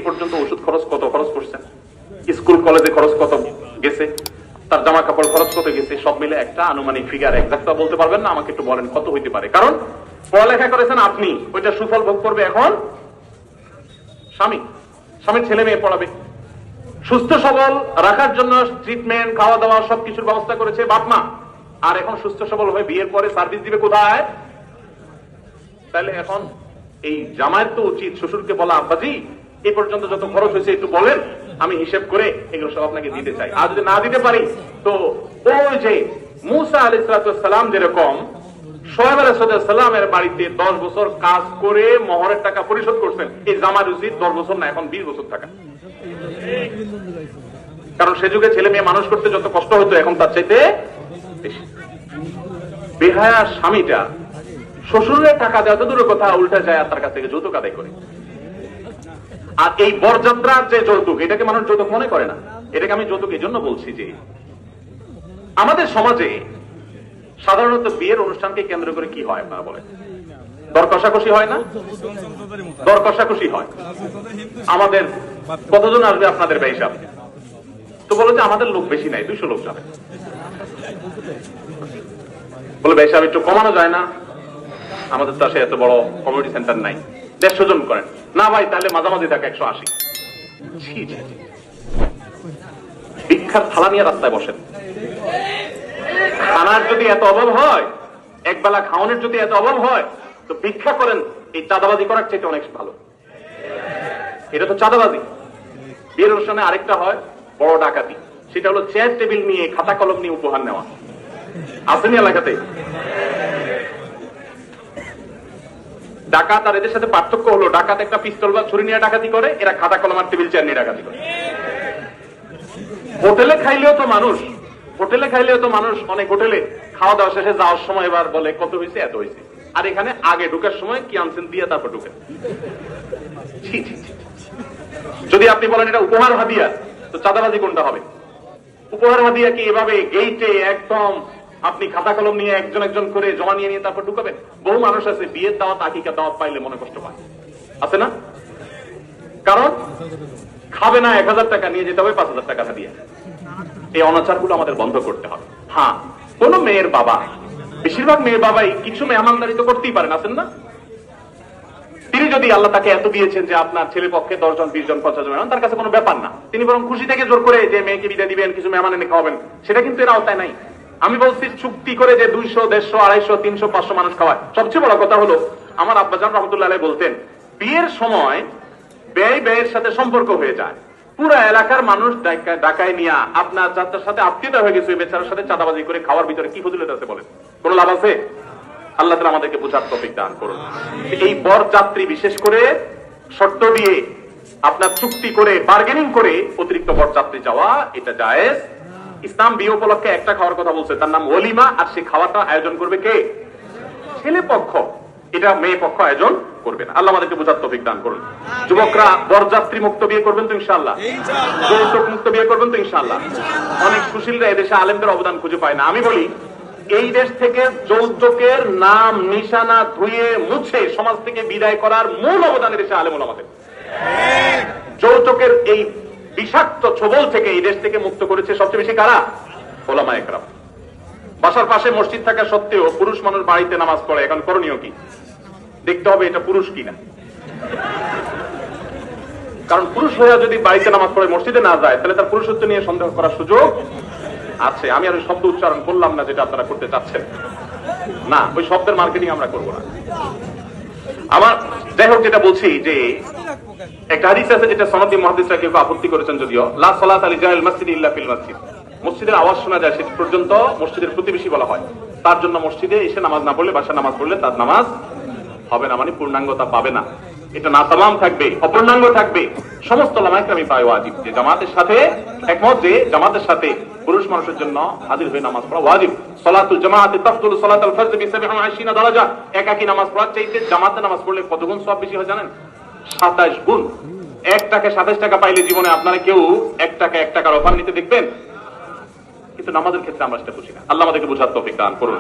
পর্যন্ত ওষুধ খরচ কত খরচ করছেন, স্কুল কলেজে খরচ কত গেছে, তার জামা কাপড় খরচ কত গেছে, সব মিলে একটা আনুমানিক ফিগার এক্সাক্ট বলতে পারবেন না, আমাকে একটু বলেন কত হইতে পারে। কারণ পড়ালেখা করেছেন আপনি, ওইটা সুফল ভোগ করবে এখন স্বামীর ছেলে মেয়ে পড়াবে। সুস্থ সবল রাখার জন্য ট্রিটমেন্ট, খাওয়া দাওয়া সবকিছুর ব্যবস্থা করেছে বাপ মা, আর এখন সুস্থ সবল হয়ে বিয়ের পরে সার্ভিস দিবে কোথায়? তাহলে এখন এই জামাইয়ের তো উচিত শ্বশুরকে বলা, আব্বাজি এই পর্যন্ত যত খরচ হয়েছে একটু বলেন, আমি হিসেব করে এগুলো সব আপনাকে দিতে চাই। আর যদি না দিতে পারি তো ওই যে মুসা আলাইহিস সালাম যেরকম শোয়েব আলাইহিস সালামের বাড়িতে 10 বছর কাজ করে মোহরের টাকা পরিশোধ করছেন, এই জামার উচিত 10 বছর না এখন 20 বছর থাকা। কারণ সে যুগে ছেলে মেয়ে মানুষ করতে যত কষ্ট হতো এখন তার চাইতে বেশি। বেহায়া স্বামীটা শ্বশুরের টাকা দেওয়া তো দূরের কথা, উল্টা যায় আর তার কাছ থেকে যৌতুক আদায় করে। আর এই বরযাত্রার যে যৌতুক, এটাকে মানুষ যৌতুক মনে করে না। এটাকে আমি যৌতুক এই জন্য বলছি যে আমাদের সমাজে সাধারণত বিয়ের অনুষ্ঠানকে কেন্দ্র করে কি হয় আপনারা বলেন? দর কষাকষি হয় না? দর কষাকষি হয়। আমাদের কতজন আসবে আপনাদের হিসাব? তো বলো যে আমাদের লোক বেশি নাই, 200 লোক যাবে। বলে হিসাব একটু কমানো যায় না? আমাদের তো আসে এত বড় কমিউনিটি সেন্টার নাই, 150 জন করেন না ভাই, তাহলে মাঝামাঝি থাকে 180। ভিক্ষার থালা নিয়ে রাস্তায় বসেন। খানার যদি এত অভাব হয়, একবেলা খাওয়ানোর যদি এত অভাব হয়, তো ভিক্ষা করেন। এই চাঁদাবাজি করার চাইতে অনেক ভালো। এটা তো চাঁদাবাজি। বিয়ের অনুষ্ঠানে আরেকটা হয় বড় ডাকাতি, সেটা হলো চেয়ার টেবিল নিয়ে খাতা কলম নিয়ে উপহার নেওয়া। আসেনি এলাকাতে? ডাকাত আর এদের সাথে পার্থক্য হলো, ডাকাত একটা পিস্তল বা ছুরি নিয়ে ডাকাতি করে, এরা খাতা কলম আর টেবিল চেয়ার নিয়ে ডাকাতি করে। হোটেলে খাইলেও তো মানুষ অনেক হোটেলে খাওয়া দাওয়া শেষে যাওয়ার সময় এবার বলে কত হয়েছে, এত হয়েছে। আর এখানে আগে ঢুকার সময় কি আনছেন দিয়ে তারপর ঢুকেন। যদি আপনি বলেন এটা উপহার হাদিয়া, তো চাঁদাবাজি কোনটা হবে? উপহার হাদিয়া কি এভাবে গেইটে একদম আপনি খাতা কলম নিয়ে একজন একজন করে জমা নিয়ে তারপর ঢুকাবেন? বহু মানুষ আছে বিয়ের দাওয়াত, আকিকা দাওয়াত পাইলে মনে কষ্ট পায়, আছে না? কারণ খাবে না 1000 টাকা, নিয়ে যেতে হবে 5000 টাকা দিয়ে। এই অনাচারগুলো আমাদের বন্ধ করতে হবে। হ্যাঁ, কোন মেয়ের বাবা, বেশিরভাগ মেয়ের বাবাই কিছু মেহমানদারি তো করতেই পারেন, আছেন না? তিনি যদি আল্লাহ তাকে এত দিয়েছেন যে আপনার ছেলে পক্ষে 10 জন 20 জন 50 জন মেহমান, তার কাছে কোনো ব্যাপার না। তিনি বরং খুশি থেকে জোর করে যে মেয়েকে বিদায় দিবেন, কিছু মেহমান এনে খাওয়াবেন, সেটা কিন্তু এর আওতায় নাই। আমি বলছি চুক্তি করে যে 200, 150, 250, 300, 500 মানুষ খাওয়ায়। সবচেয়ে বড় কথা হলো আমার আব্বাজান রহমতুল্লাহ আলাইহি বলতেন, বিয়ের সময় ব্যয়ের সাথে সম্পর্ক হয়ে যায়। পুরো এলাকার মানুষ ডাকায় নিয়ে আপনার যাত্রার সাথে আত্মীয়তা হয়ে গেছে, বেচারার সাথে চাঁদাবাজি করে খাওয়ার ভিতরে কি ফজিলত আছে বলেন? কোন লাভ আছে? আল্লাহ তাআলা আমাদেরকে বুঝার তৌফিক দান করুন। এই বরযাত্রী বিশেষ করে শর্ত দিয়ে আপনার চুক্তি করে বার্গেনিং করে অতিরিক্ত বরযাত্রী যাওয়া, এটা জায়েজ। ইসলাম বিয়ে উপলক্ষে একটা খাওয়ার কথা বলছে, তার নাম ওলিমা। আর সেই খাওয়াটা আয়োজন করবে কে? ছেলে পক্ষ। এটা মেয়ে পক্ষ আয়োজন করবে না। আল্লাহ আমাদেরকে বুঝার তৌফিক দান করুন। যুবকরা বরযাত্রী মুক্ত বিয়ে করবেন তো ইনশাআল্লাহ? যৌতুক মুক্ত বিয়ে করবেন তো ইনশাআল্লাহ? অনেক সুশীলরা এদেশে আলেমদের অবদান খুঁজে পায় না। আমি বলি এই দেশ থেকে যৌতুকের নাম নিশানা ধুয়ে মুছে সমাজ থেকে বিদায় করার মূল অবদান এদেশে আলেম ওলামাদের। যৌতুকের এই বিষাক্ত ছোবল থেকে এই দেশ থেকে মুক্ত করেছে সবচেয়ে বেশি কারা? ওলামায়ে কেরাম। বাসার পাশে মসজিদ থাকা সত্ত্বেও পুরুষ মানুষ বাড়িতে নামাজ পড়ে, এখন করণীয় কি? দেখতে হবে এটা পুরুষ কিনা। কারণ পুরুষ হয়ে যদি বাড়িতে নামাজ পড়ে মসজিদে না যায়, তাহলে তার পুরুষত্ব নিয়ে সন্দেহ করার সুযোগ আছে। আমি আর ওই শব্দ উচ্চারণ করলাম না যেটা আপনারা করতে চাচ্ছেন না, ওই শব্দের মার্কেটিং আমরা করবো না। আমার যাই হোক, যেটা বলছি যে একটা হাদিস আছে যেটা সনদি মুহাদ্দিসরা কেউ আপত্তি করেছেন, যদিও লা সালাত আলি জাহিল মসজিদ ইল্লা ফিল মসজিদ। মসজিদের আওয়াজ শোনা যায় সে পর্যন্ত মসজিদের প্রতিবেশী বলা হয়। তার জন্য মসজিদে এসে নামাজ না পড়লে, বাসায় নামাজ পড়লে তার নামাজ হবে না, মানে পূর্ণাঙ্গতা পাবে না। এটা না তামাম থাকবে, অপূর্ণাঙ্গ থাকবে। সমস্ত ওলামায়ে কেরাম প্রায় ওয়াজিব যে জামাতের সাথে একমত যে জামাতের সাথে পুরুষ মানুষের জন্য হাজির হয়ে নামাজ পড়া ওয়াজিব। সালাতুল জামাআতি তাফদুলু সালাতাল ফরজ বি 27 দারাজা। একাকী নামাজ পড়ার চাইতে জামাতে নামাজ পড়লে কত গুণ সওয়াব বেশি হয় জানেন? 27 গুণ। 1 টাকায় 27 টাকা পাইলে জীবনে আপনারা কেউ 1 টাকার অফার নিতে দেখবেন? কিন্তু নামাজের ক্ষেত্রে আমরা সেটা বুঝি না। আল্লাহ আমাদেরকে বুঝার তৌফিক দান করুন।